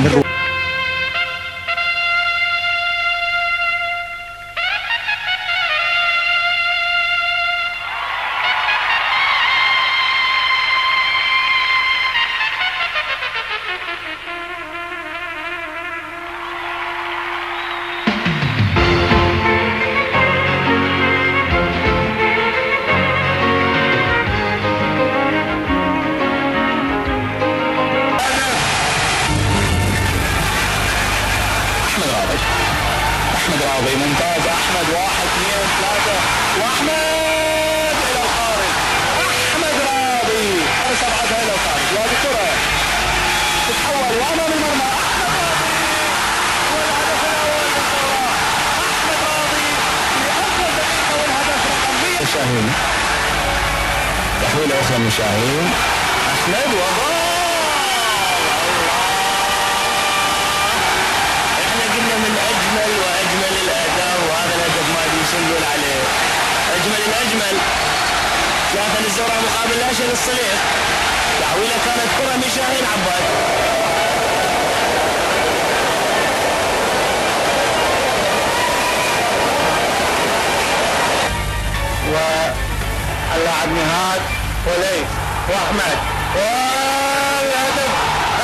من أحمد راضي ممتاز. أحمد 1 2 3 وأحمد إلى الخارج. أحمد راضي أبعدها إلى الخارج. وهذه كرة تتحول وأمام المرمى. أحمد راضي والهدف الأول للكرة. أحمد راضي لأفضل دقيقة والهدف رقم 100. شاهين تحويلة أخرى من شاهين. أحمد وضع. من أجمل وأجمل الأداء، وهذا الهدف ما أدري شو نقول عليه. أجمل الأجمل. 3 للزوراء مقابل لا شيء للصليح. تحويلة كانت كرة من شاهين عباد. واللاعب نهاد وليث وأحمد والهدف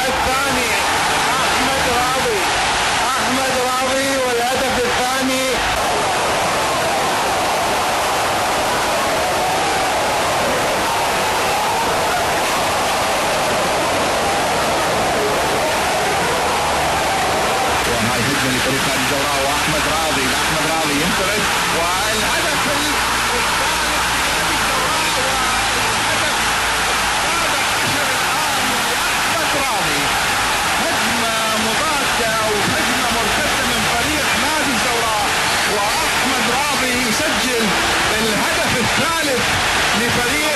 الثاني. أحمد راضي. أحمد راضي والهدف الثاني. وهاي هجمة لفريق نادي الزوراء وأحمد راضي. أحمد راضي ينفرد والهدف الثالث لنادي الزوراء والهدف السابع عشر الآن لأحمد راضي. هجمة مضادة وهجمة مرتدة من فريق نادي الزوراء، وأحمد راضي يسجل الهدف الثالث لفريق